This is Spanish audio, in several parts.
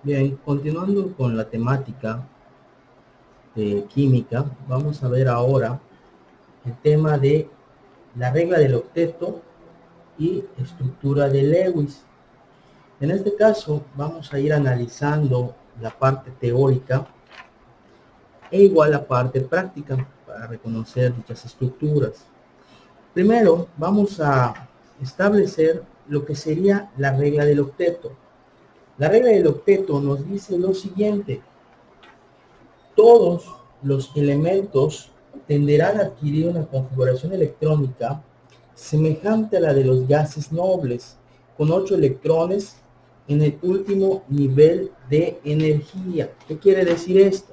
Bien, continuando con la temática de química, vamos a ver ahora el tema de la regla del octeto y estructura de Lewis. En este caso, vamos a ir analizando la parte teórica e igual la parte práctica para reconocer dichas estructuras. Primero, vamos a establecer lo que sería la regla del octeto. La regla del octeto nos dice lo siguiente: todos los elementos tenderán a adquirir una configuración electrónica semejante a la de los gases nobles, con 8 electrones en el último nivel de energía. ¿Qué quiere decir esto?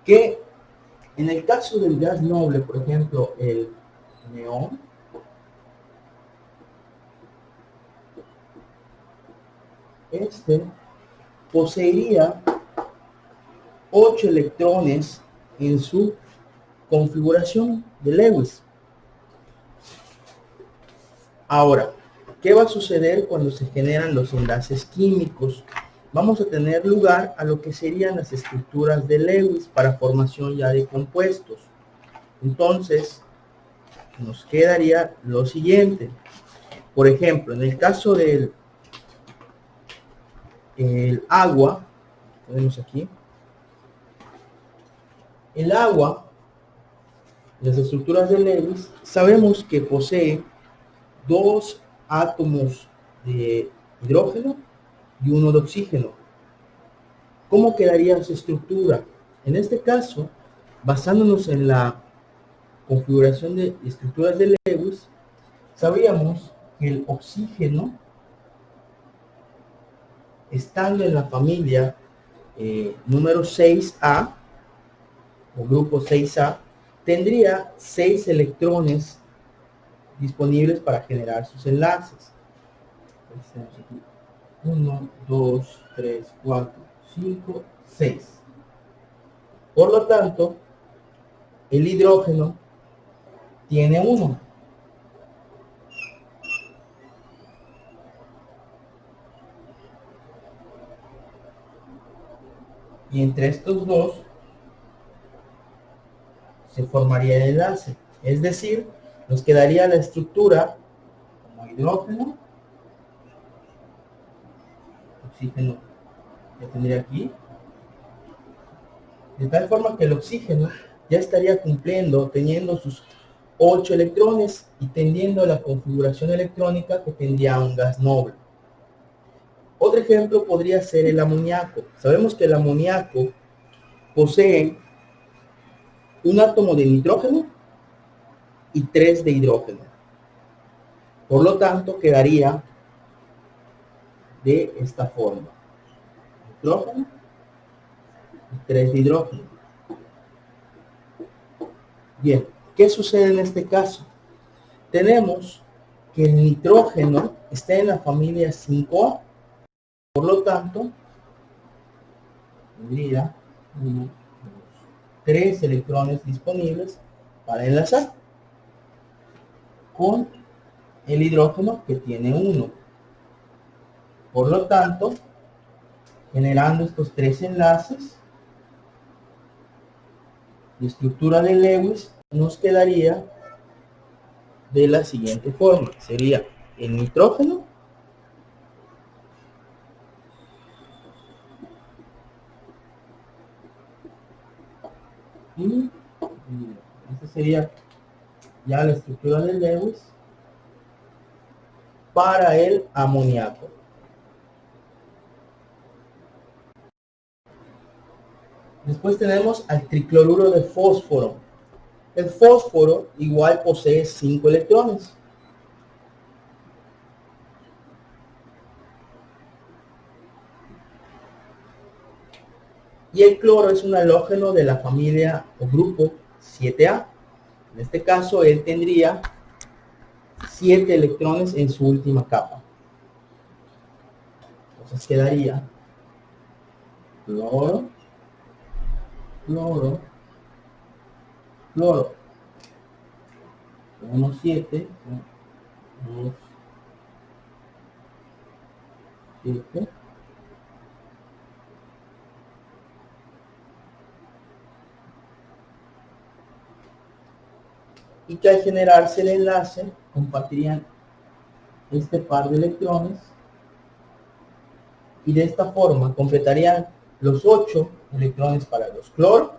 Que en el caso del gas noble, por ejemplo, el neón, este poseería 8 electrones en su configuración de Lewis. Ahora, ¿qué va a suceder cuando se generan los enlaces químicos? Vamos a tener lugar a lo que serían las estructuras de Lewis para formación ya de compuestos. Entonces, nos quedaría lo siguiente. Por ejemplo, en el caso del agua, tenemos aquí, el agua, las estructuras de Lewis, sabemos que posee dos átomos de hidrógeno y uno de oxígeno. ¿Cómo quedaría su estructura? En este caso, basándonos en la configuración de estructuras de Lewis, sabríamos que el oxígeno, estando en la familia número 6A, o grupo 6A, tendría 6 electrones disponibles para generar sus enlaces. 1, 2, 3, 4, 5, 6. Por lo tanto, el hidrógeno tiene 1. Y entre estos dos se formaría el enlace. Es decir, nos quedaría la estructura como hidrógeno, oxígeno, que tendría aquí, de tal forma que el oxígeno ya estaría cumpliendo, teniendo sus 8 electrones y tendiendo a la configuración electrónica que tendría un gas noble. Otro ejemplo podría ser el amoníaco. Sabemos que el amoníaco posee un átomo de nitrógeno y 3 de hidrógeno. Por lo tanto, quedaría de esta forma: nitrógeno y 3 de hidrógeno. Bien, ¿qué sucede en este caso? Tenemos que el nitrógeno está en la familia 5A, por lo tanto, tendría 3 electrones disponibles para enlazar con el hidrógeno, que tiene 1. Por lo tanto, generando estos 3 enlaces, la estructura de Lewis nos quedaría de la siguiente forma: sería el nitrógeno y esta sería ya la estructura de Lewis para el amoníaco. Después tenemos al tricloruro de fósforo. El fósforo igual posee 5 electrones. Y el cloro es un halógeno de la familia o grupo 7A. En este caso, él tendría 7 electrones en su última capa. Entonces quedaría cloro, cloro, cloro. 1, 7, 2, F, y que al generarse el enlace compartirían este par de electrones y de esta forma completarían los 8 electrones para los cloro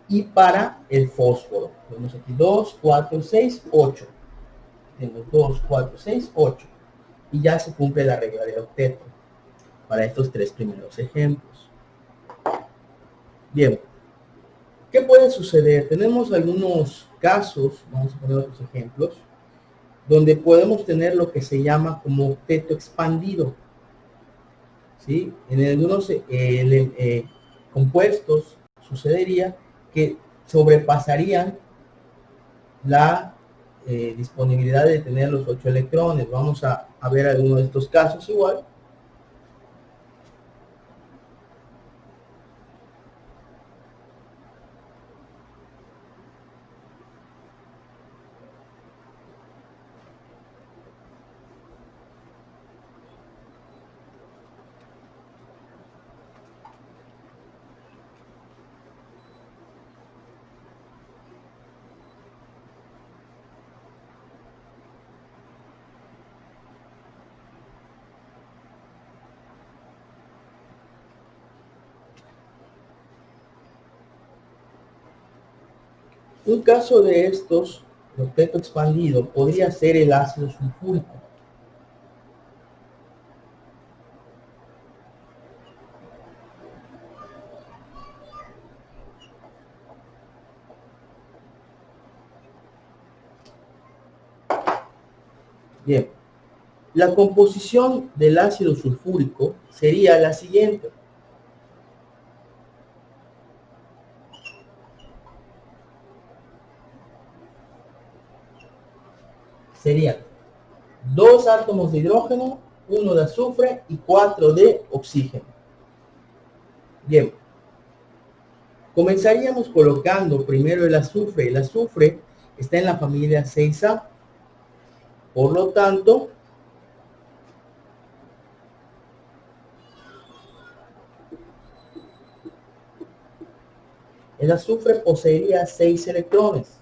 y para el fósforo. Tenemos aquí 2, 4, 6, 8. Tenemos 2, 4, 6, 8. Y ya se cumple la regla del octeto para estos tres primeros ejemplos. Bien, ¿qué puede suceder? Tenemos algunos casos, vamos a poner otros ejemplos, donde podemos tener lo que se llama como octeto expandido. ¿Sí? En algunos compuestos sucedería que sobrepasarían la disponibilidad de tener los 8 electrones. Vamos a ver algunos de estos casos igual. Un caso de estos, el octeto expandido, podría ser el ácido sulfúrico. Bien, la composición del ácido sulfúrico sería la siguiente. Serían 2 átomos de hidrógeno, 1 de azufre y 4 de oxígeno. Bien, comenzaríamos colocando primero el azufre. El azufre está en la familia 6A. Por lo tanto, el azufre poseería 6 electrones.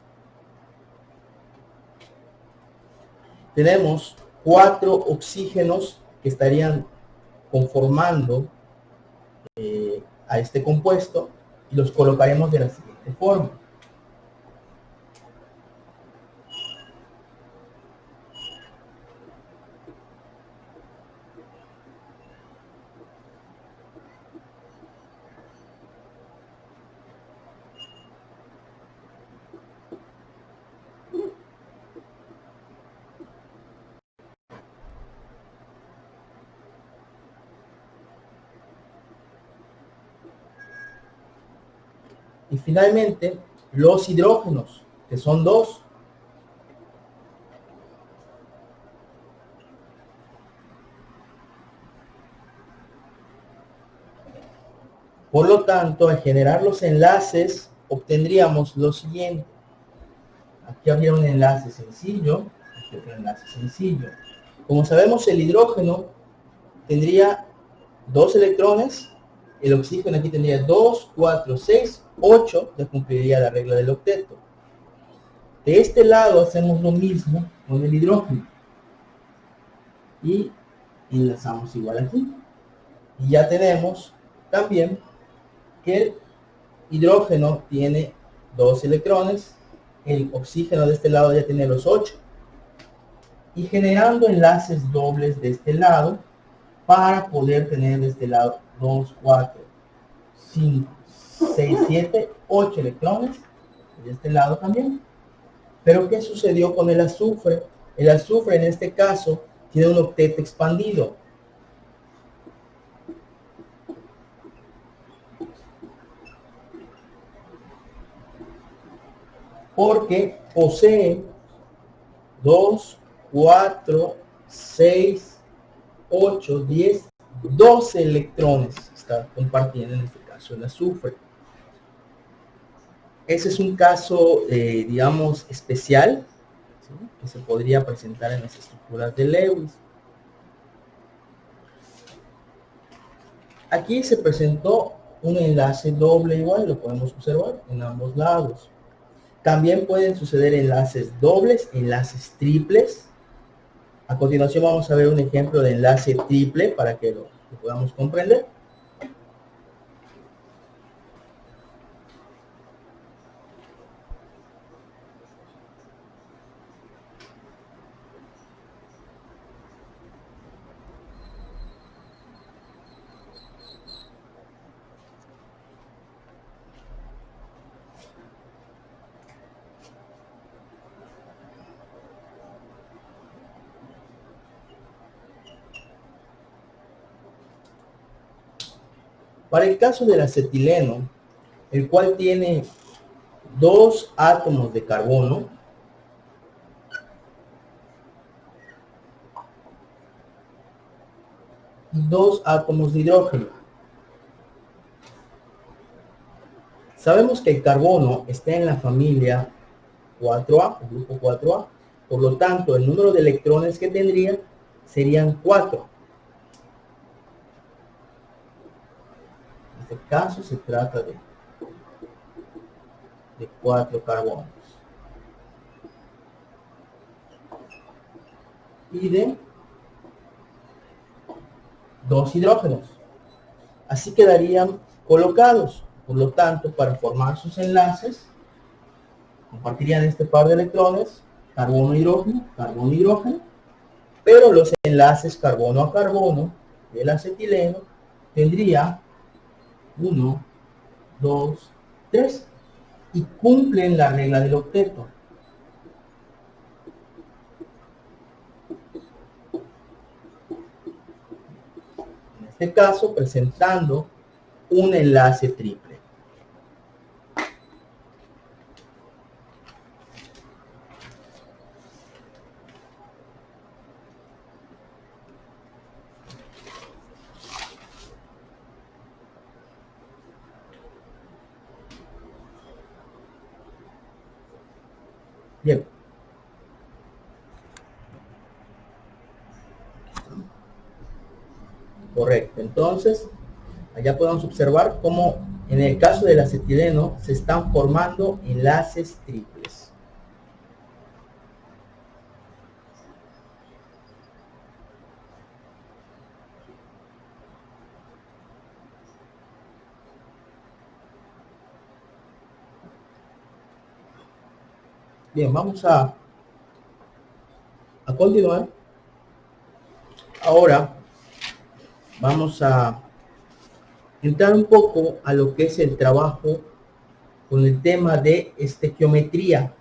Tenemos 4 oxígenos que estarían conformando a este compuesto y los colocaremos de la siguiente forma. Y finalmente, los hidrógenos, que son 2. Por lo tanto, al generar los enlaces, obtendríamos lo siguiente. Aquí habría un enlace sencillo, aquí otro enlace sencillo. Como sabemos, el hidrógeno tendría 2 electrones, el oxígeno aquí tendría 2, 4, 6, 8, ya cumpliría la regla del octeto. De este lado hacemos lo mismo con el hidrógeno. Y enlazamos igual aquí. Y ya tenemos también que el hidrógeno tiene 2 electrones, el oxígeno de este lado ya tiene los 8. Y generando enlaces dobles de este lado para poder tener de este lado 2, 4, 5, 6, 7, 8 electrones. De este lado también. Pero ¿qué sucedió con el azufre? El azufre en este caso tiene un octeto expandido. Porque posee 2, 4, 6, 8, 10, 12 electrones. Está compartiendo en este caso el azufre. Ese es un caso, digamos, especial, ¿sí?, que se podría presentar en las estructuras de Lewis. Aquí se presentó un enlace doble igual, lo podemos observar en ambos lados. También pueden suceder enlaces dobles, enlaces triples. A continuación vamos a ver un ejemplo de enlace triple para que lo podamos comprender. Para el caso del acetileno, el cual tiene dos átomos de carbono, y dos átomos de hidrógeno. Sabemos que el carbono está en la familia 4A, el grupo 4A. Por lo tanto, el número de electrones que tendría serían 4. En este caso se trata de 4 carbonos. Y de 2 hidrógenos. Así quedarían colocados. Por lo tanto, para formar sus enlaces, compartirían este par de electrones, carbono-hidrógeno, carbono-hidrógeno, pero los enlaces carbono a carbono del acetileno tendría 1, 2, 3 y cumplen la regla del octeto. En este caso, presentando un enlace triple. Bien. Correcto. Entonces, allá podemos observar cómo en el caso del acetileno se están formando enlaces triples. Bien, vamos a continuar. Ahora vamos a entrar un poco a lo que es el trabajo con el tema de estequiometría.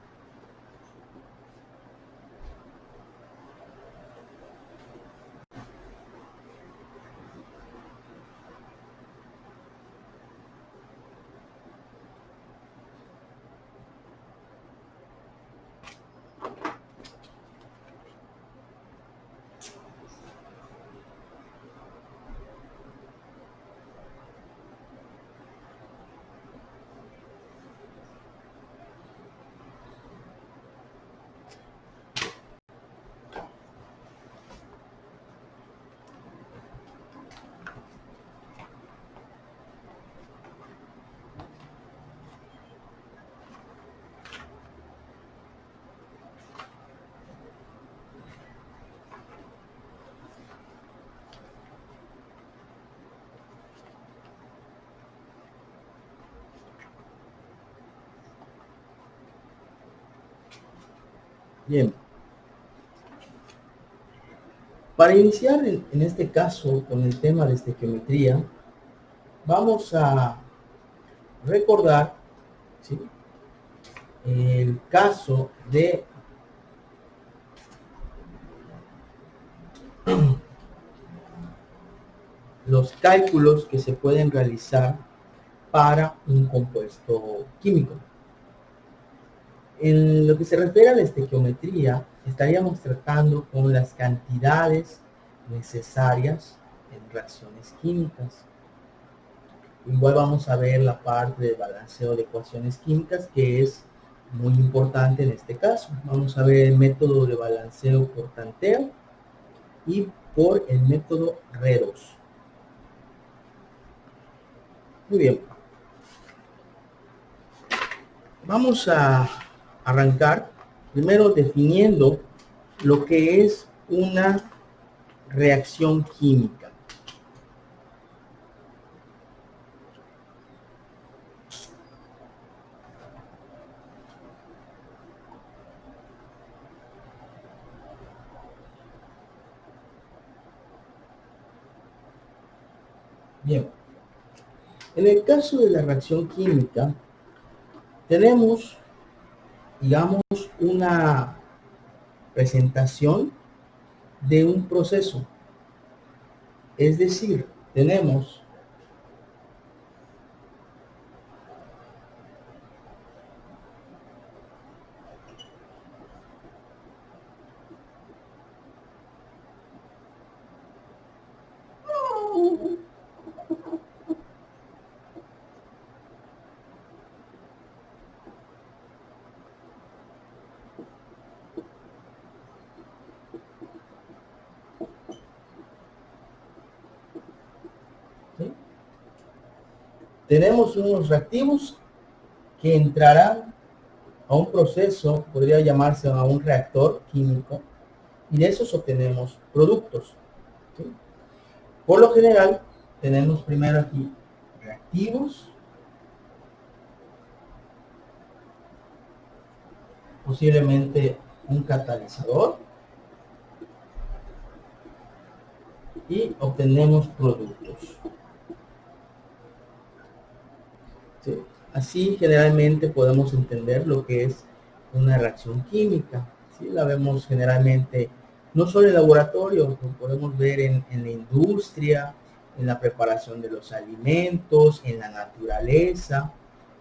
Bien. Para iniciar en este caso con el tema de estequiometría, vamos a recordar, ¿sí?, el caso de los cálculos que se pueden realizar para un compuesto químico. En lo que se refiere a la estequiometría, estaríamos tratando con las cantidades necesarias en reacciones químicas. Igual vamos a ver la parte de balanceo de ecuaciones químicas, que es muy importante en este caso. Vamos a ver el método de balanceo por tanteo y por el método redox. Muy bien. Vamos a arrancar primero definiendo lo que es una reacción química. Bien, en el caso de la reacción química, tenemos, digamos, una presentación de un proceso. Es decir, tenemos ¿sí? Tenemos unos reactivos que entrarán a un proceso, podría llamarse a un reactor químico, y de esos obtenemos productos, ¿sí? Por lo general, tenemos primero aquí reactivos, posiblemente un catalizador, y obtenemos productos, ¿sí? Así generalmente podemos entender lo que es una reacción química, ¿sí? La vemos generalmente no solo en laboratorio, como podemos ver en la industria, en la preparación de los alimentos, en la naturaleza,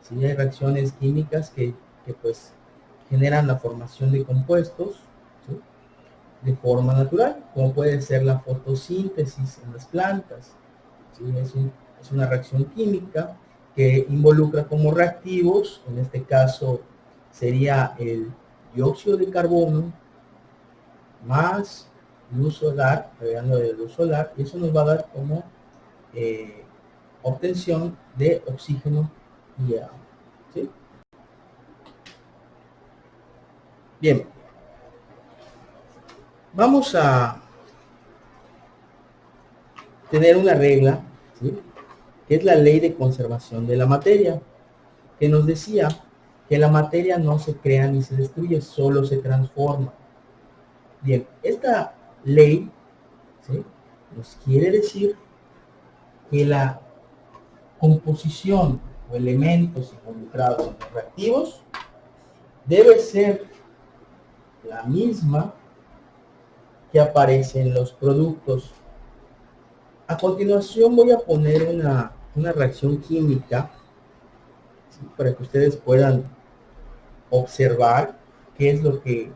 ¿sí? Hay reacciones químicas que pues generan la formación de compuestos, ¿sí? De forma natural, como puede ser la fotosíntesis en las plantas, ¿sí? Es una reacción química que involucra como reactivos, en este caso sería el dióxido de carbono más luz solar, agregando de luz solar, y eso nos va a dar como obtención de oxígeno y agua, ¿sí? Bien, vamos a tener una regla, ¿sí? Que es la ley de conservación de la materia, que nos decía que la materia no se crea ni se destruye, solo se transforma. Bien, esta ley, ¿sí? Nos quiere decir que la composición o elementos involucrados en los reactivos debe ser la misma que aparece en los productos. A continuación voy a poner una reacción química, ¿sí? Para que ustedes puedan observar qué es lo que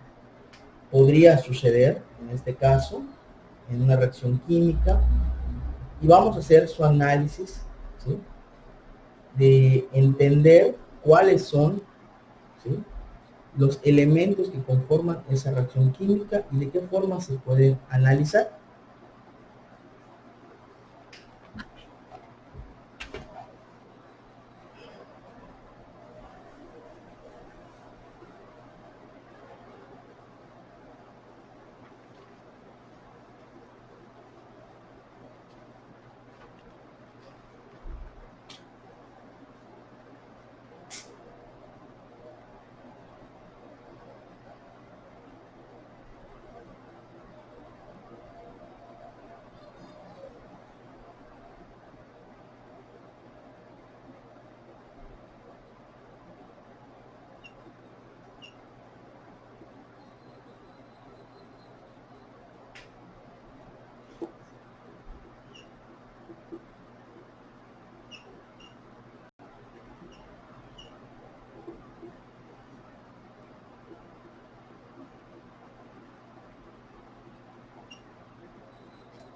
podría suceder en este caso en una reacción química, y vamos a hacer su análisis, ¿sí? De entender cuáles son, ¿sí? Los elementos que conforman esa reacción química y de qué forma se pueden analizar.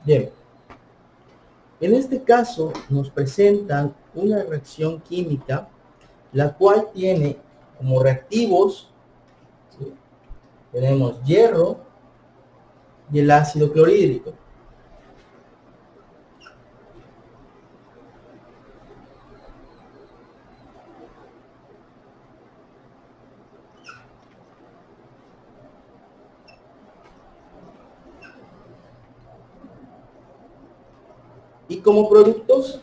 Bien, en este caso nos presentan una reacción química, la cual tiene como reactivos, ¿sí? Tenemos hierro y el ácido clorhídrico. Y como productos,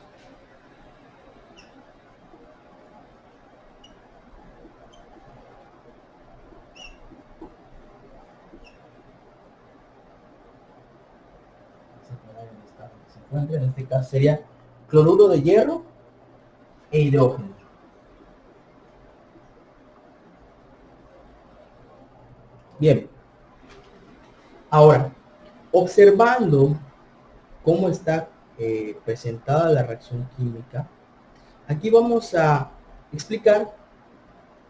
se encuentra, en este caso sería cloruro de hierro e hidrógeno. Bien, ahora, observando cómo está presentada la reacción química, aquí vamos a explicar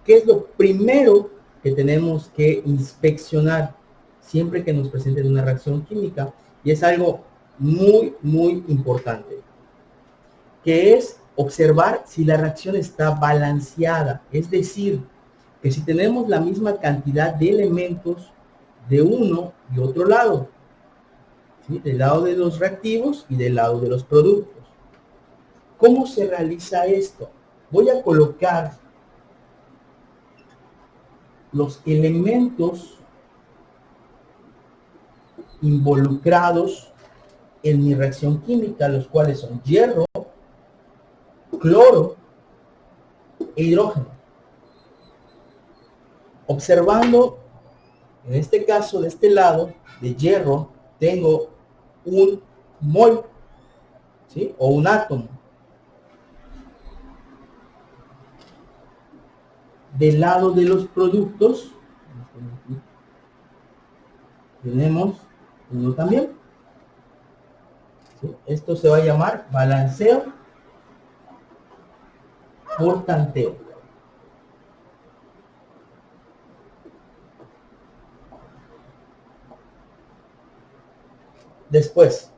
qué es lo primero que tenemos que inspeccionar siempre que nos presenten una reacción química, y es algo muy importante, que es observar si la reacción está balanceada, es decir, que si tenemos la misma cantidad de elementos de uno y otro lado, ¿sí? Del lado de los reactivos y del lado de los productos. ¿Cómo se realiza esto? Voy a colocar los elementos involucrados en mi reacción química, los cuales son hierro, cloro e hidrógeno. Observando, en este caso, de este lado, de hierro, tengo un mol, ¿sí? O un átomo. Del lado de los productos, tenemos uno también. ¿Sí? Esto se va a llamar balanceo por tanteo. Después,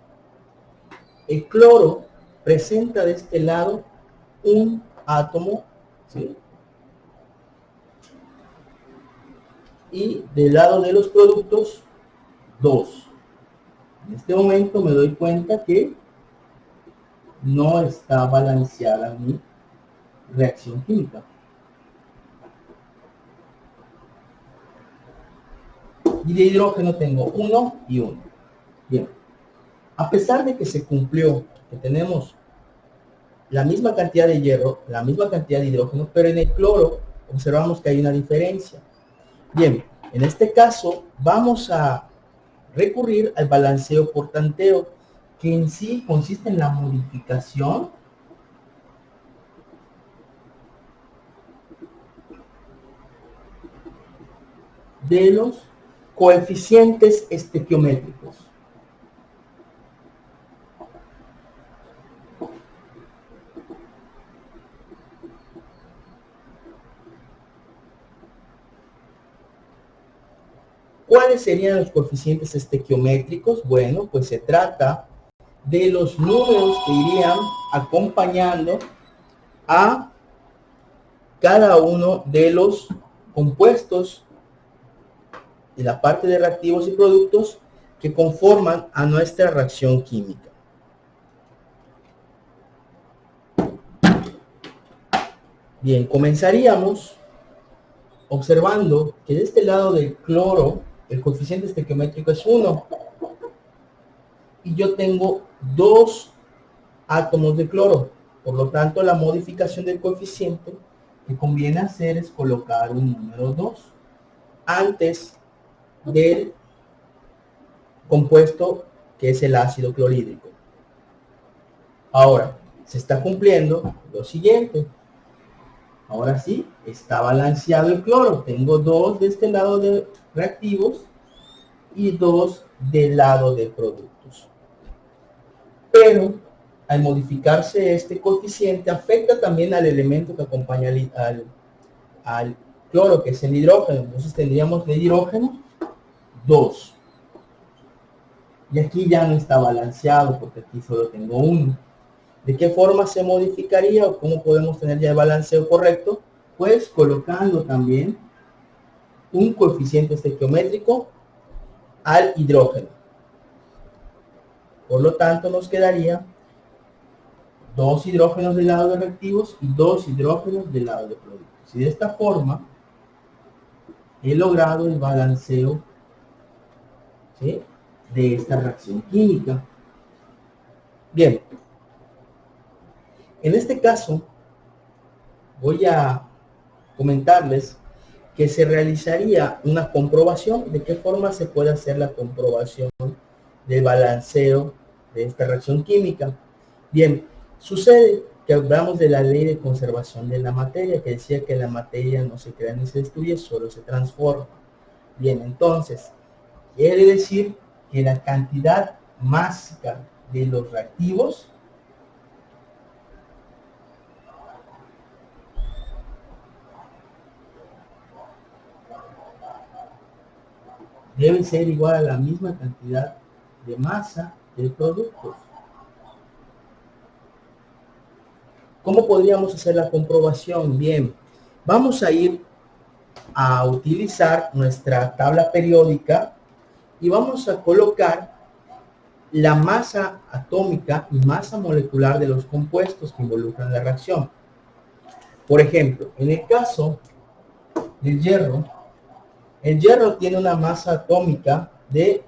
el cloro presenta de este lado un átomo, ¿sí? Y del lado de los productos, dos. En este momento me doy cuenta que no está balanceada mi reacción química. Y de hidrógeno tengo uno y uno. Bien. A pesar de que se cumplió, que tenemos la misma cantidad de hierro, la misma cantidad de hidrógeno, pero en el cloro observamos que hay una diferencia. Bien, en este caso vamos a recurrir al balanceo por tanteo, que en sí consiste en la modificación de los coeficientes estequiométricos. ¿Cuáles serían los coeficientes estequiométricos? Bueno, pues se trata de los números que irían acompañando a cada uno de los compuestos de la parte de reactivos y productos que conforman a nuestra reacción química. Bien, comenzaríamos observando que de este lado del cloro el coeficiente estequiométrico es 1 y yo tengo 2 átomos de cloro. Por lo tanto, la modificación del coeficiente que conviene hacer es colocar un número 2 antes del compuesto que es el ácido clorhídrico. Ahora, se está cumpliendo lo siguiente. Ahora sí, está balanceado el cloro. Tengo 2 de este lado de reactivos y 2 del lado de productos. Pero al modificarse este coeficiente afecta también al elemento que acompaña al cloro, que es el hidrógeno. Entonces tendríamos de hidrógeno 2. Y aquí ya no está balanceado porque aquí solo tengo 1. ¿De qué forma se modificaría o cómo podemos tener ya el balanceo correcto? Pues colocando también un coeficiente estequiométrico al hidrógeno. Por lo tanto, nos quedaría 2 hidrógenos del lado de reactivos y 2 hidrógenos del lado de productos. Y de esta forma he logrado el balanceo, ¿sí?, de esta reacción química. Bien, En este caso, voy a comentarles que se realizaría una comprobación. ¿De qué forma se puede hacer la comprobación del balanceo de esta reacción química? Bien, sucede que hablamos de la ley de conservación de la materia, que decía que la materia no se crea ni se destruye, solo se transforma. Bien, entonces, quiere decir que la cantidad másica de los reactivos debe ser igual a la misma cantidad de masa del producto. ¿Cómo podríamos hacer la comprobación? Bien, vamos a ir a utilizar nuestra tabla periódica y vamos a colocar la masa atómica y masa molecular de los compuestos que involucran la reacción. Por ejemplo, en el caso del hierro, el hierro tiene una masa atómica de,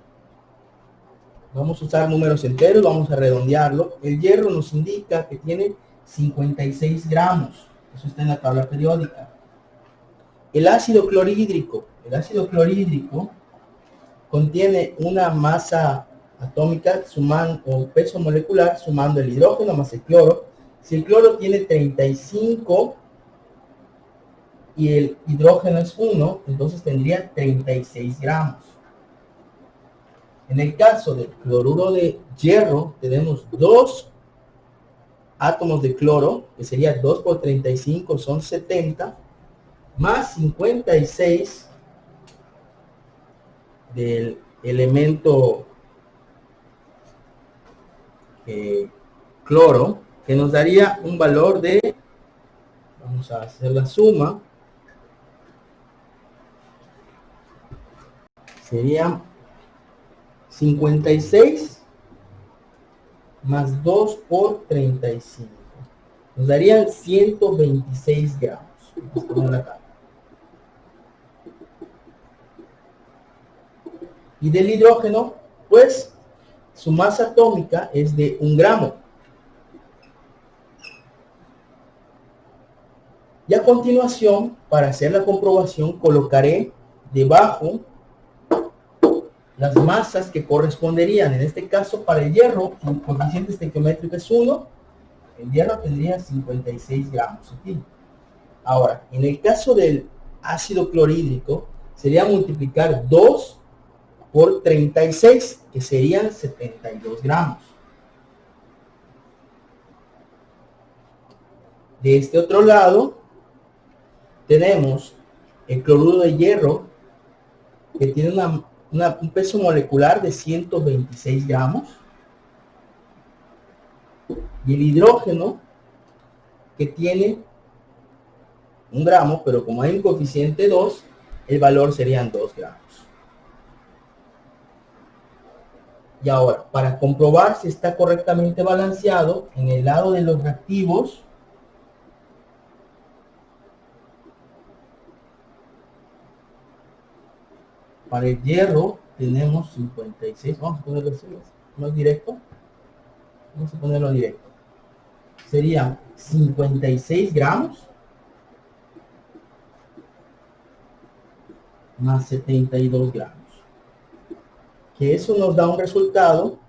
vamos a usar números enteros, vamos a redondearlo. El hierro nos indica que tiene 56 gramos. Eso está en la tabla periódica. El ácido clorhídrico contiene una masa atómica sumando, o peso molecular sumando el hidrógeno más el cloro. Si el cloro tiene 35 y el hidrógeno es 1, entonces tendría 36 gramos. En el caso del cloruro de hierro, tenemos 2 átomos de cloro, que sería 2 por 35, son 70, más 56 del elemento cloro, que nos daría un valor de, vamos a hacer la suma, sería 56 más 2 por 35. Nos darían 126 gramos. Y del hidrógeno, pues, su masa atómica es de 1 gramo. Y a continuación, para hacer la comprobación, colocaré debajo las masas que corresponderían. En este caso, para el hierro, el coeficiente estequiométrico es 1, el hierro tendría 56 gramos. ¿Sí? Ahora, en el caso del ácido clorhídrico, sería multiplicar 2 por 36, que serían 72 gramos. De este otro lado, tenemos el cloruro de hierro, que tiene un peso molecular de 126 gramos. Y el hidrógeno, que tiene 1 gramo, pero como hay un coeficiente 2, el valor serían 2 gramos. Y ahora, para comprobar si está correctamente balanceado, en el lado de los reactivos, para el hierro tenemos 56, vamos a ponerlo así, más directo, vamos a ponerlo directo, serían 56 gramos más 72 gramos, que eso nos da un resultado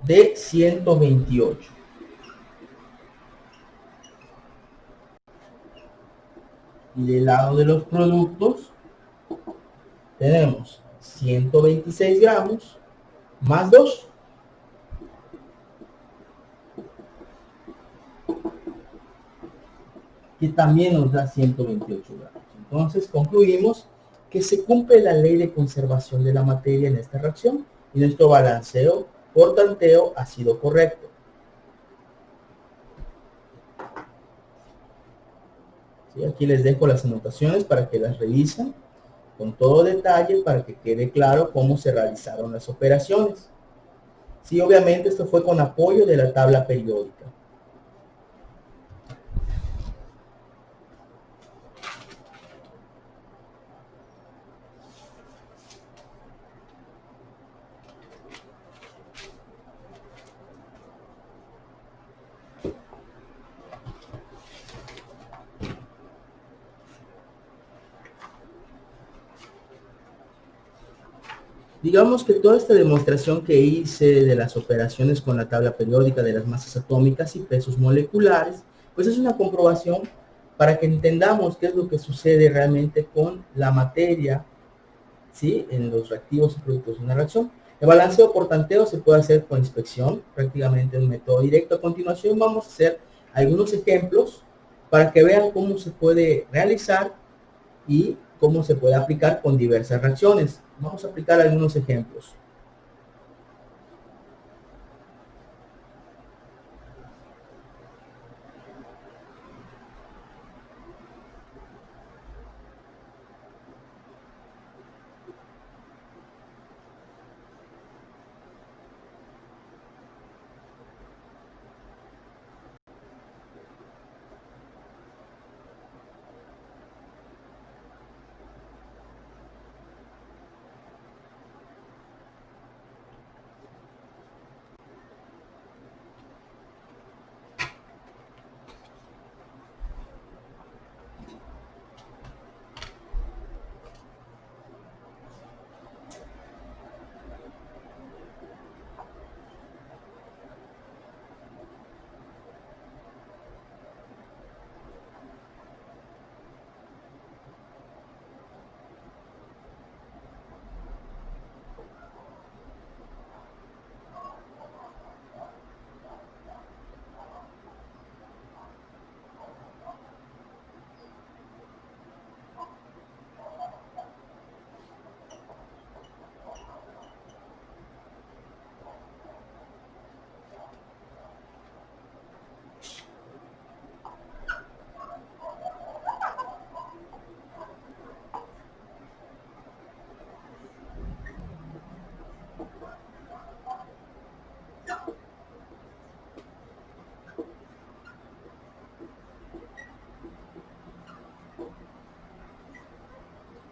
de 128. Y del lado de los productos tenemos 126 gramos más 2, que también nos da 128 gramos. Entonces concluimos que se cumple la ley de conservación de la materia en esta reacción y nuestro balanceo por tanteo ha sido correcto. ¿Sí? Aquí les dejo las anotaciones para que las revisen con todo detalle para que quede claro cómo se realizaron las operaciones. Sí, obviamente esto fue con apoyo de la tabla periódica. Digamos que toda esta demostración que hice de las operaciones con la tabla periódica de las masas atómicas y pesos moleculares, pues es una comprobación para que entendamos qué es lo que sucede realmente con la materia, ¿sí?, en los reactivos y productos de una reacción. El balanceo por tanteo se puede hacer con inspección, prácticamente un método directo. A continuación vamos a hacer algunos ejemplos para que vean cómo se puede realizar y cómo se puede aplicar con diversas reacciones. Vamos a aplicar algunos ejemplos.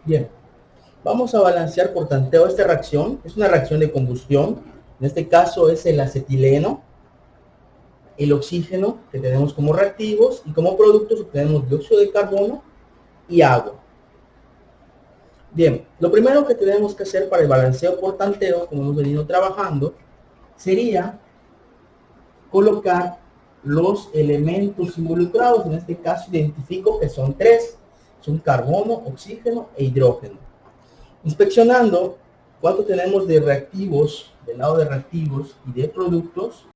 Bien, vamos a balancear por tanteo esta reacción. Es una reacción de combustión. En este caso es el acetileno, el oxígeno que tenemos como reactivos, y como productos obtenemos dióxido de carbono y agua. Bien, lo primero que tenemos que hacer para el balanceo por tanteo, como hemos venido trabajando, sería colocar los elementos involucrados. En este caso identifico que son tres: son carbono, oxígeno e hidrógeno. Inspeccionando cuánto tenemos de reactivos, del lado de reactivos y de productos,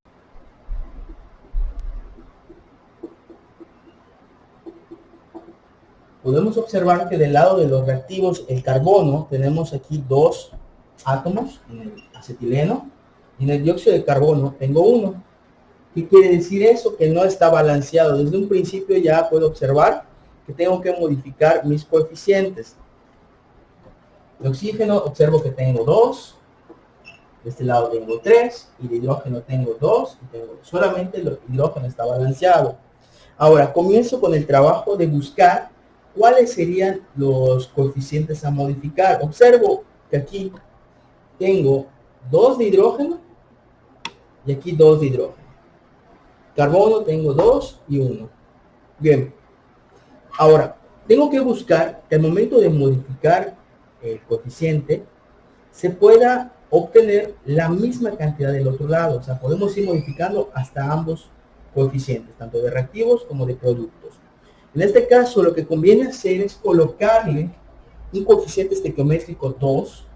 podemos observar que del lado de los reactivos, el carbono, tenemos aquí 2 átomos en el acetileno, y en el dióxido de carbono tengo 1. ¿Qué quiere decir eso? Que no está balanceado. Desde un principio ya puedo observar que tengo que modificar mis coeficientes. De oxígeno observo que tengo 2, de este lado tengo 3, y de hidrógeno tengo 2, y tengo solamente el hidrógeno está balanceado. Ahora comienzo con el trabajo de buscar cuáles serían los coeficientes a modificar. Observo que aquí tengo 2 de hidrógeno y aquí 2 de hidrógeno. Carbono tengo 2 y 1. Bien. Ahora, tengo que buscar que al momento de modificar el coeficiente se pueda obtener la misma cantidad del otro lado. O sea, podemos ir modificando hasta ambos coeficientes, tanto de reactivos como de productos. En este caso, lo que conviene hacer es colocarle un coeficiente estequiométrico 2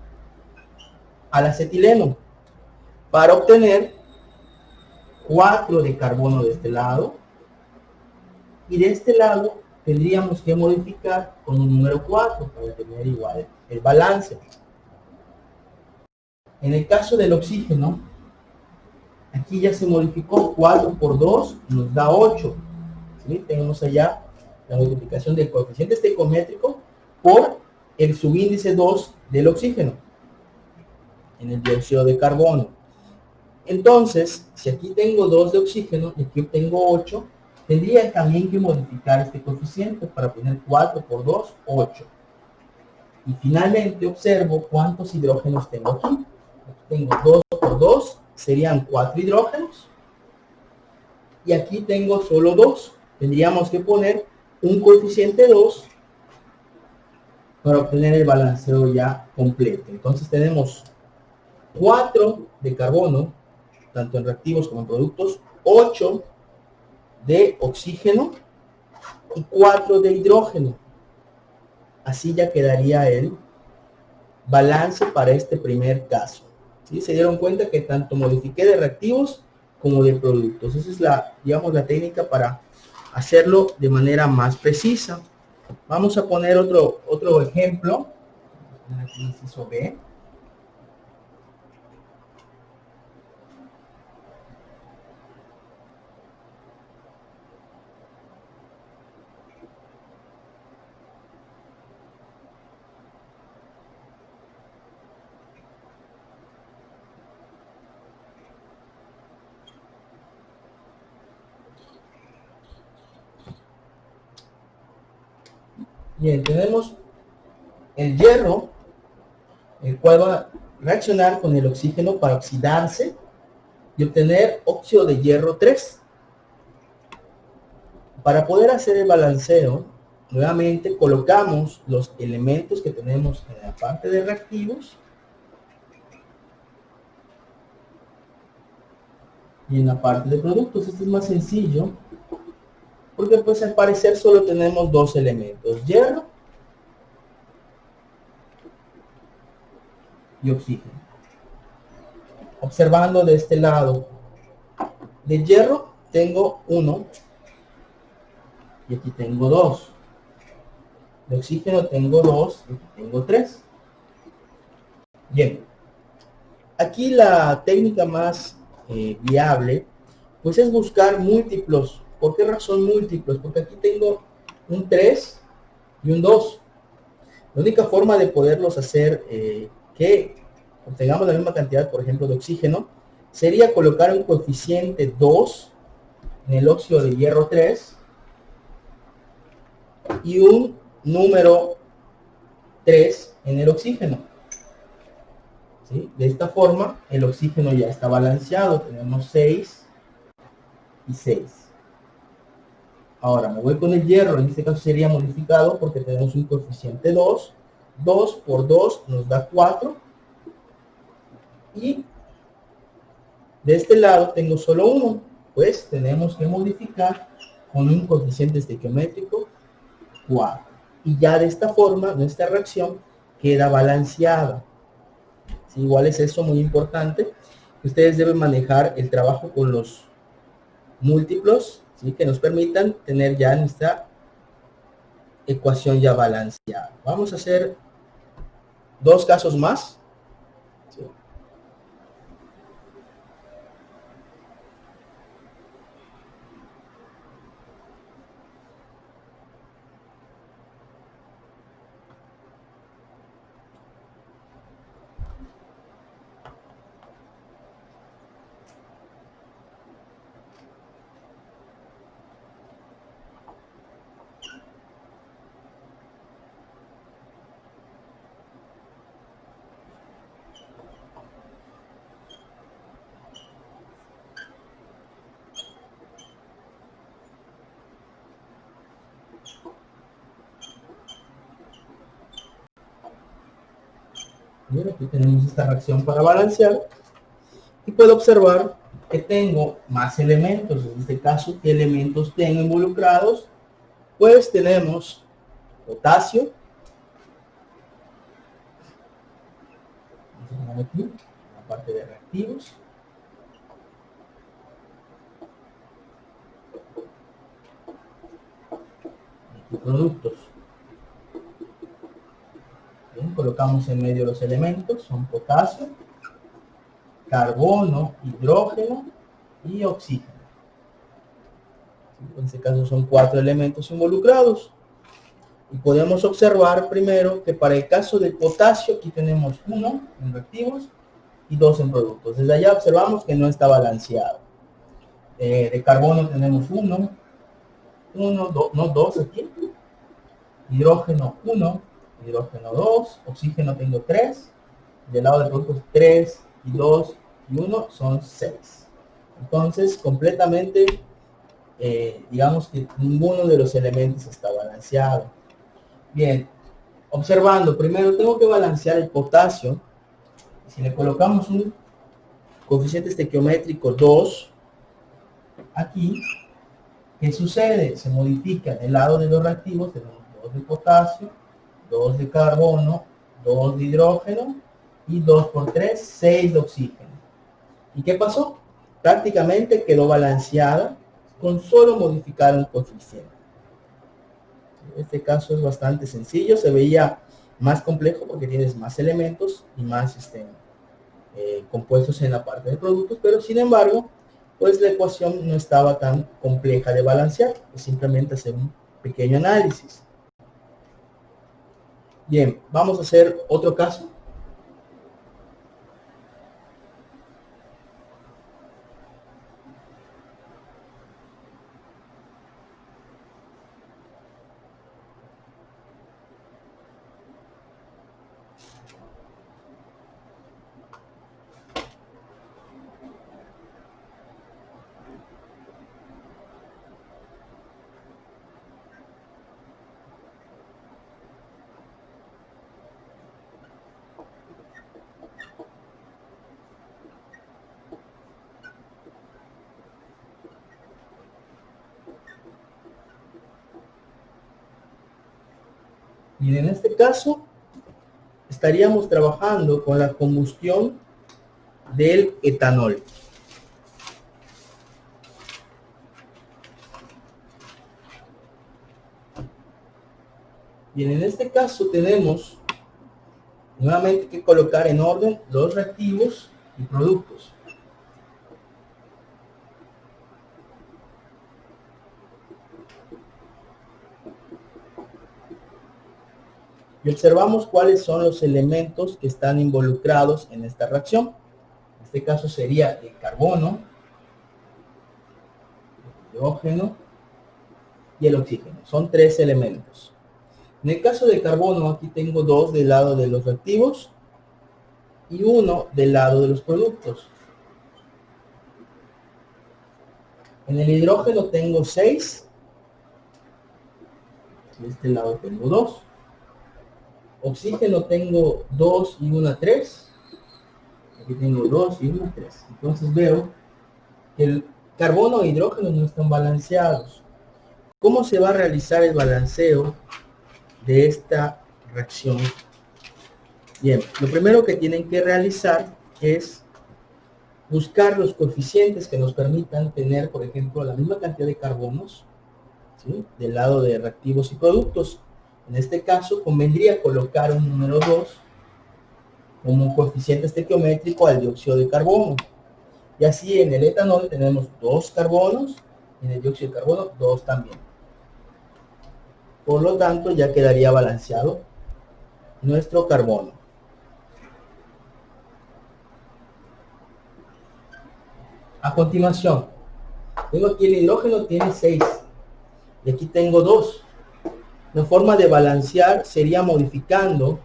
al acetileno para obtener 4 de carbono de este lado, y de este lado tendríamos que modificar con un número 4 para tener igual el balance. En el caso del oxígeno, aquí ya se modificó 4 por 2, nos da 8. ¿Sí? Tenemos allá la multiplicación del coeficiente estequiométrico por el subíndice 2 del oxígeno en el dióxido de carbono. Entonces, si aquí tengo 2 de oxígeno y aquí tengo 8, tendría también que modificar este coeficiente para obtener 4 por 2, 8. Y finalmente observo cuántos hidrógenos tengo aquí. Tengo 2 por 2, serían 4 hidrógenos. Y aquí tengo solo 2. Tendríamos que poner un coeficiente 2 para obtener el balanceo ya completo. Entonces tenemos 4 de carbono, tanto en reactivos como en productos, 8 de oxígeno y 4 de hidrógeno. Así ya quedaría el balance para este primer caso. ¿Sí? Se dieron cuenta que tanto modifiqué de reactivos como de productos. Esa es la, digamos, la técnica para hacerlo de manera más precisa. Vamos a poner otro ejemplo. Aquí inciso B. Bien, tenemos el hierro, el cual va a reaccionar con el oxígeno para oxidarse y obtener óxido de hierro 3. Para poder hacer el balanceo, nuevamente colocamos los elementos que tenemos en la parte de reactivos y en la parte de productos. Esto es más sencillo porque pues al parecer solo tenemos dos elementos, hierro y oxígeno. Observando de este lado, de hierro tengo 1 y aquí tengo 2. De oxígeno tengo 2 y aquí tengo 3. Bien, aquí la técnica más viable pues es buscar múltiplos. ¿Por qué razón múltiplos? Porque aquí tengo un 3 y un 2. La única forma de poderlos hacer que obtengamos la misma cantidad, por ejemplo, de oxígeno, sería colocar un coeficiente 2 en el óxido de hierro 3 y un número 3 en el oxígeno. ¿Sí? De esta forma, el oxígeno ya está balanceado. Tenemos 6 y 6. Ahora me voy con el hierro, en este caso sería modificado porque tenemos un coeficiente 2. 2 por 2 nos da 4. Y de este lado tengo solo 1. Pues tenemos que modificar con un coeficiente estequiométrico 4. Y ya de esta forma nuestra reacción queda balanceada. ¿Sí? Igual es eso muy importante. Ustedes deben manejar el trabajo con los múltiplos, ¿sí? Que nos permitan tener ya nuestra ecuación ya balanceada. Vamos a hacer dos casos más. ¿Sí? Bien, aquí tenemos esta reacción para balancear y puedo observar que tengo más elementos. En este caso, ¿qué elementos tengo involucrados? Pues tenemos potasio, aquí, la parte de reactivos, y productos. Bien, colocamos en medio los elementos, son potasio, carbono, hidrógeno y oxígeno. En este caso son 4 elementos involucrados. Y podemos observar primero que para el caso del potasio, aquí tenemos 1 en reactivos y 2 en productos. Desde allá observamos que no está balanceado. De carbono tenemos 1, 2 aquí. Hidrógeno 1, hidrógeno 2, oxígeno tengo 3. Del lado de productos 3 y 2 y 1 son 6. Entonces, completamente, digamos que ninguno de los elementos está balanceado. Bien, observando, primero tengo que balancear el potasio. Si le colocamos un coeficiente estequiométrico 2 aquí, ¿qué sucede? Se modifica en el lado de los reactivos, tenemos 2 de potasio, 2 de carbono, 2 de hidrógeno y 2 por 3, 6 de oxígeno. ¿Y qué pasó? Prácticamente quedó balanceada con solo modificar un coeficiente. En este caso es bastante sencillo, se veía más complejo porque tienes más elementos y más compuestos en la parte de productos, pero sin embargo, pues la ecuación no estaba tan compleja de balancear, es simplemente hacer un pequeño análisis. Bien, vamos a hacer otro caso. Y en este caso estaríamos trabajando con la combustión del etanol. Bien, en este caso tenemos nuevamente que colocar en orden los reactivos y productos. Y observamos cuáles son los elementos que están involucrados en esta reacción. En este caso sería el carbono, el hidrógeno y el oxígeno. Son 3 elementos. En el caso del carbono, aquí tengo 2 del lado de los reactivos y 1 del lado de los productos. En el hidrógeno tengo 6. De este lado tengo 2. Oxígeno tengo 2 y 1, 3. Aquí tengo 2 y 1, 3. Entonces veo que el carbono e hidrógeno no están balanceados. ¿Cómo se va a realizar el balanceo de esta reacción? Bien, lo primero que tienen que realizar es buscar los coeficientes que nos permitan tener, por ejemplo, la misma cantidad de carbonos, ¿sí?, del lado de reactivos y productos. En este caso, convendría colocar un número 2 como un coeficiente estequiométrico al dióxido de carbono. Y así en el etanol tenemos 2 carbonos, y en el dióxido de carbono 2 también. Por lo tanto, ya quedaría balanceado nuestro carbono. A continuación, tengo aquí el hidrógeno, tiene 6. Y aquí tengo 2. La forma de balancear sería modificando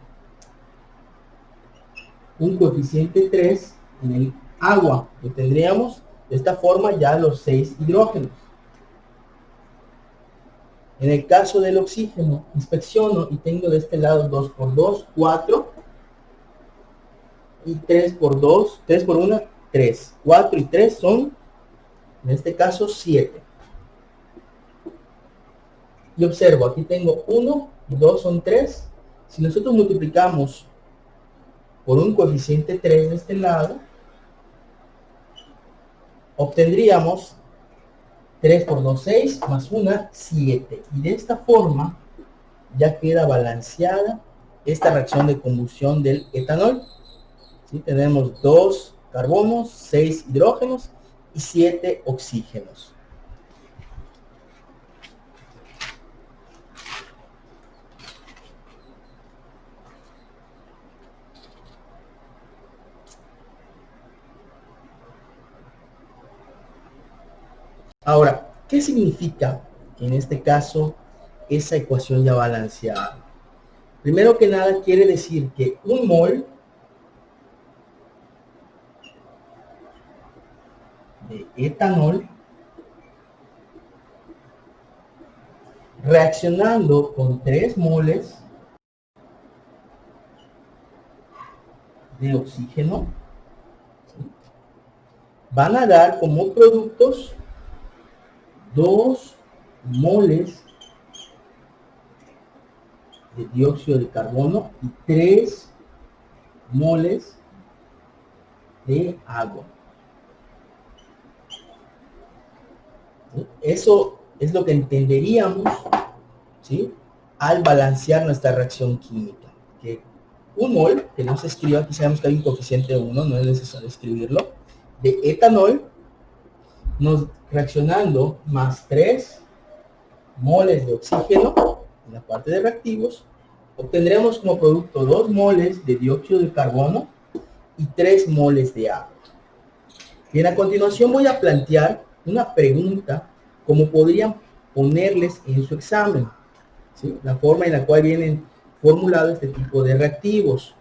un coeficiente 3 en el agua. Que tendríamos de esta forma ya los 6 hidrógenos. En el caso del oxígeno, inspecciono y tengo de este lado 2 por 2, 4. Y 3 por 2, 3 por 1, 3. 4 y 3 son, en este caso, 7. Y observo, aquí tengo 1 y 2 son 3. Si nosotros multiplicamos por un coeficiente 3 de este lado, obtendríamos 3 por 2, 6, más 1, 7. Y de esta forma ya queda balanceada esta reacción de combustión del etanol. ¿Sí? Tenemos 2 carbonos, 6 hidrógenos y 7 oxígenos. Ahora, ¿qué significa en este caso esa ecuación ya balanceada? Primero que nada quiere decir que un mol de etanol reaccionando con 3 moles de oxígeno, ¿sí? Van a dar como productos 2 moles de dióxido de carbono y 3 moles de agua. ¿Sí? Eso es lo que entenderíamos, ¿sí?, al balancear nuestra reacción química. Que un mol, que no se escribe, aquí sabemos que hay un coeficiente de 1, no es necesario escribirlo, de etanol, nos reaccionando más 3 moles de oxígeno en la parte de reactivos, obtendremos como producto 2 moles de dióxido de carbono y 3 moles de agua. Bien, a continuación voy a plantear una pregunta como podrían ponerles en su examen, ¿sí?, la forma en la cual vienen formulados este tipo de reactivos.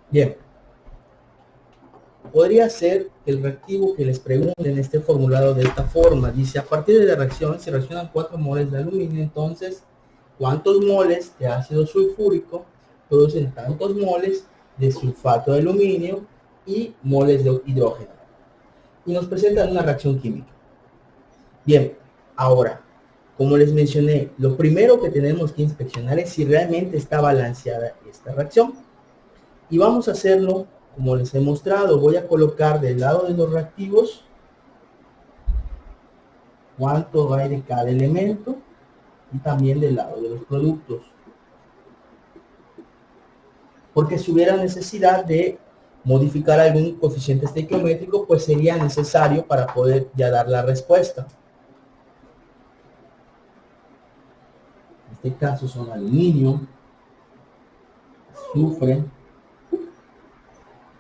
Bien, podría ser el reactivo que les pregunten esté formulado de esta forma. Dice, a partir de la reacción se reaccionan 4 moles de aluminio, entonces, ¿cuántos moles de ácido sulfúrico producen tantos moles de sulfato de aluminio y moles de hidrógeno? Y nos presentan una reacción química. Bien, ahora, como les mencioné, lo primero que tenemos que inspeccionar es si realmente está balanceada esta reacción. Y vamos a hacerlo como les he mostrado. Voy a colocar del lado de los reactivos cuánto hay de cada elemento y también del lado de los productos. Porque si hubiera necesidad de modificar algún coeficiente estequiométrico, pues sería necesario para poder ya dar la respuesta. En este caso son aluminio, azufre,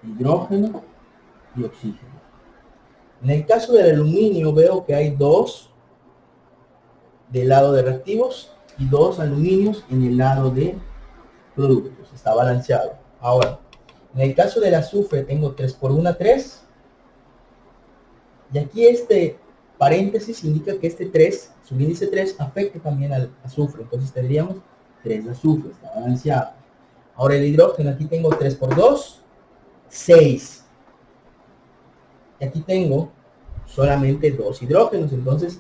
hidrógeno y oxígeno. En el caso del aluminio veo que hay 2 del lado de reactivos y 2 aluminios en el lado de productos. Está balanceado. Ahora, en el caso del azufre tengo 3 por 1, 3. Y aquí este paréntesis indica que este 3, subíndice 3, afecta también al azufre. Entonces tendríamos 3 de azufre. Está balanceado. Ahora el hidrógeno, aquí tengo 3 por 2, 6. Y aquí tengo solamente 2 hidrógenos. Entonces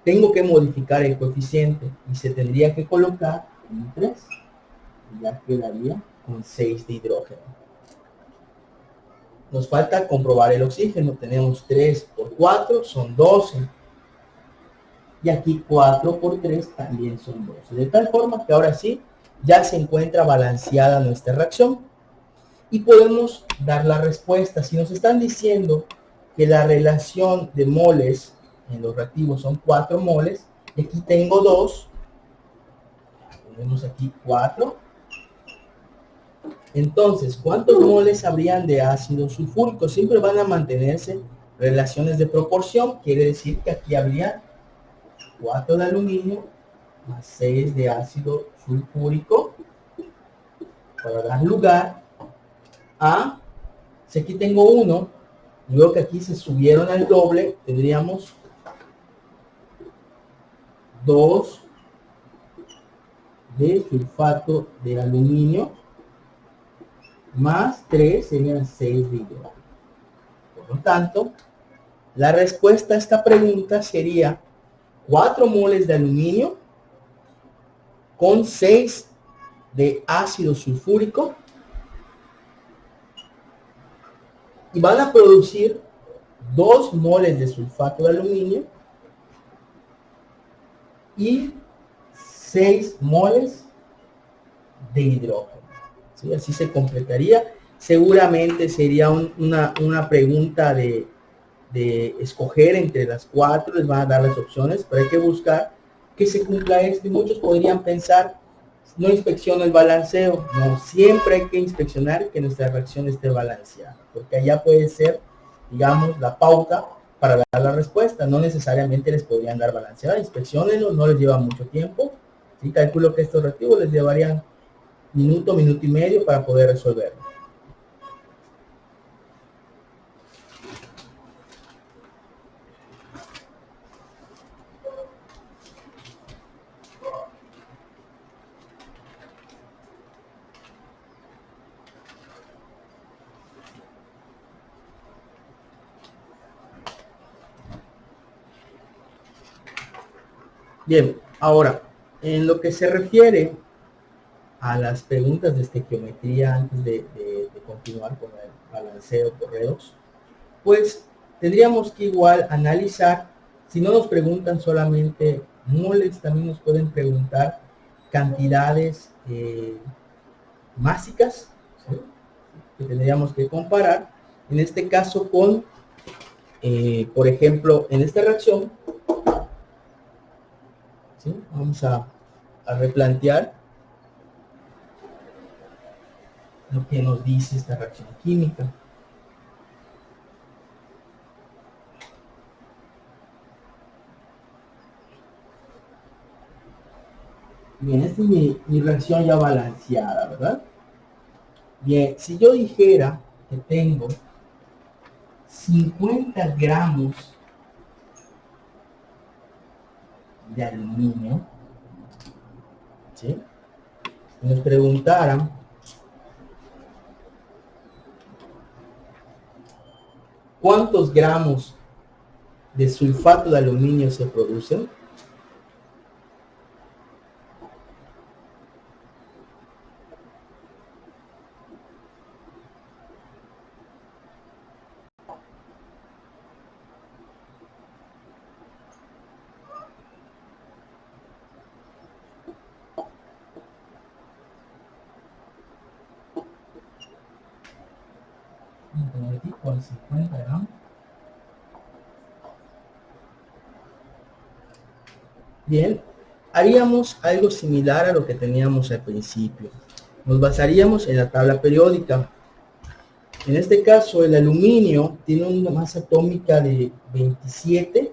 tengo que modificar el coeficiente y se tendría que colocar un 3. Y ya quedaría con 6 de hidrógeno. Nos falta comprobar el oxígeno. Tenemos 3 por 4, son 12. Y aquí 4 por 3 también son 12. De tal forma que ahora sí, ya se encuentra balanceada nuestra reacción. Y podemos dar la respuesta. Si nos están diciendo que la relación de moles en los reactivos son 4 moles, y aquí tengo 2, tenemos aquí 4. Entonces, ¿cuántos moles habrían de ácido sulfúrico? Siempre van a mantenerse relaciones de proporción. Quiere decir que aquí habría 4 de aluminio más 6 de ácido sulfúrico para dar lugar a, si aquí tengo 1, luego que aquí se subieron al doble, tendríamos 2 de sulfato de aluminio más 3 serían 6 de hidrógeno. Por lo tanto, la respuesta a esta pregunta sería 4 moles de aluminio con 6 de ácido sulfúrico y van a producir 2 moles de sulfato de aluminio y 6 moles de hidrógeno. ¿Sí? Así se completaría. Seguramente sería una pregunta de escoger entre las 4, les van a dar las opciones, pero hay que buscar que se cumpla esto. Y muchos podrían pensar, no inspecciono el balanceo. No, siempre hay que inspeccionar que nuestra reacción esté balanceada, porque allá puede ser, digamos, la pauta para dar la respuesta. No necesariamente les podrían dar balanceada. Inspeccionenlo, no les lleva mucho tiempo. ¿Sí? Calculo que estos reactivos les llevarían minuto y medio para poder resolverlo. Bien, ahora, en lo que se refiere a las preguntas de estequiometría antes de continuar con el balanceo por redox, pues tendríamos que igual analizar, si no nos preguntan solamente moles, también nos pueden preguntar cantidades másicas, ¿sí? Que tendríamos que comparar, en este caso con, por ejemplo, en esta reacción, ¿sí? Vamos a replantear lo que nos dice esta reacción química. Bien, esta es mi reacción ya balanceada, ¿verdad? Bien, si yo dijera que tengo 50 gramos de aluminio, ¿sí? Si nos preguntaran ¿cuántos gramos de sulfato de aluminio se producen? Aquí con 50 gramos. Bien, haríamos algo similar a lo que teníamos al principio. Nos basaríamos en la tabla periódica. En este caso, el aluminio tiene una masa atómica de 27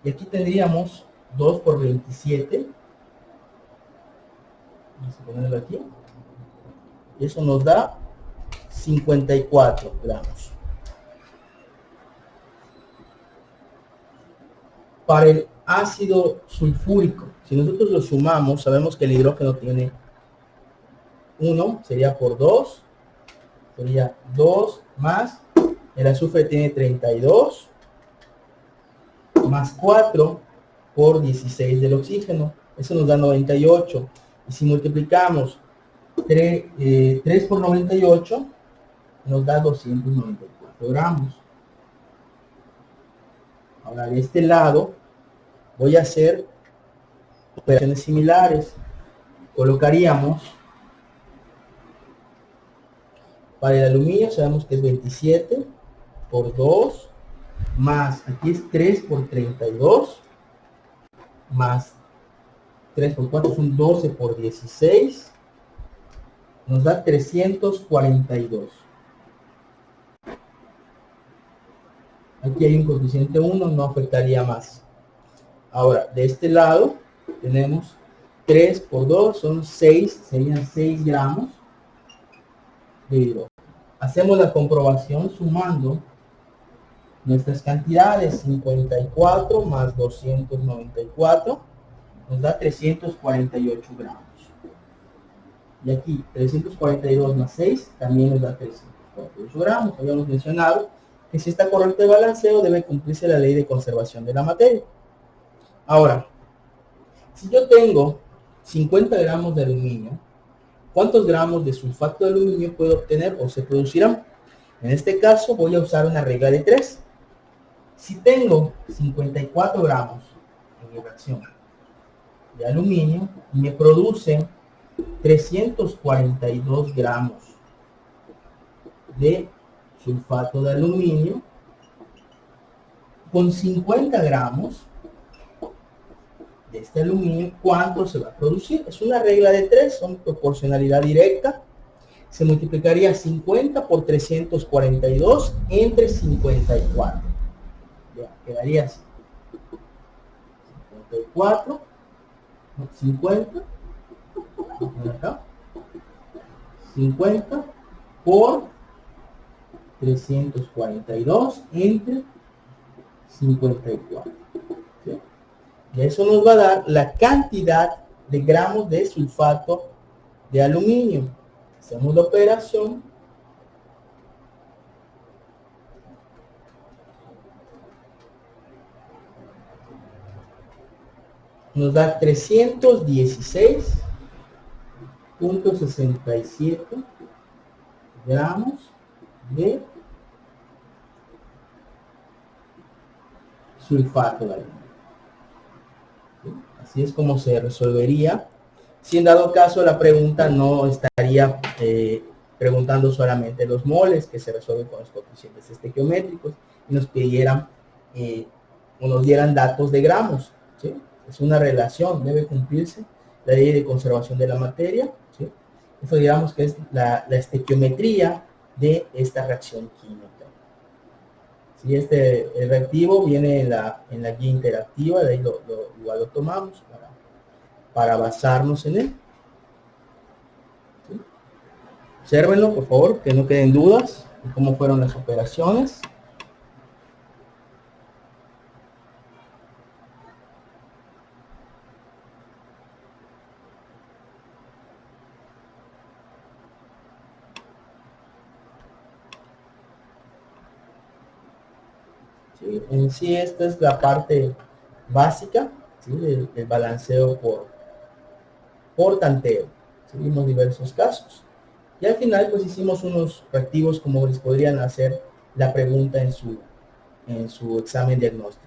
y aquí tendríamos 2 por 27. Vamos a ponerlo aquí. Y eso nos da 54 gramos. Para el ácido sulfúrico, si nosotros lo sumamos, sabemos que el hidrógeno tiene 1, sería por 2, sería 2 más, el azufre tiene 32, más 4 por 16 del oxígeno, eso nos da 98, y si multiplicamos 3 por 98, nos da 294 gramos. Ahora de este lado voy a hacer operaciones similares. Colocaríamos, para el aluminio sabemos que es 27 por 2, más, aquí es 3 por 32, más 3 por 4 son 12 por 16, nos da 342. Aquí hay un coeficiente 1, no afectaría más. Ahora, de este lado tenemos 3 por 2, son 6, serían 6 gramos de hidrógeno. Hacemos la comprobación sumando nuestras cantidades, 54 más 294, nos da 348 gramos. Y aquí 342 más 6 también nos da 348 gramos. Habíamos mencionado que si está correcto el balanceo debe cumplirse la ley de conservación de la materia. Ahora, si yo tengo 50 gramos de aluminio, ¿cuántos gramos de sulfato de aluminio puedo obtener o se producirán? En este caso voy a usar una regla de 3. Si tengo 54 gramos en mi reacción de aluminio, me produce 342 gramos de sulfato de aluminio, con 50 gramos de este aluminio, ¿cuánto se va a producir? Es una regla de 3, son proporcionalidad directa. Se multiplicaría 50 por 342 entre 54. Ya, quedaría así. 54, 50, acá, 50 por 342 entre 54. ¿Sí? Y eso nos va a dar la cantidad de gramos de sulfato de aluminio. Hacemos la operación. Nos da 316.67 gramos de sulfato de aluminio. ¿Sí? Así es como se resolvería. Si en dado caso la pregunta no estaría preguntando solamente los moles, que se resuelven con los coeficientes estequiométricos, y nos pidieran o nos dieran datos de gramos. ¿Sí? Es una relación, debe cumplirse la ley de conservación de la materia. ¿Sí? Eso digamos que es la estequiometría de esta reacción química. ¿Sí? El reactivo viene en la guía interactiva, de ahí igual lo tomamos para basarnos en él. ¿Sí? Obsérvenlo, por favor, que no queden dudas de cómo fueron las operaciones. ¿Sí? En sí, esta es la parte básica, ¿sí? del balanceo por tanteo. Seguimos diversos casos. Y al final, pues hicimos unos reactivos como les podrían hacer la pregunta en su examen diagnóstico.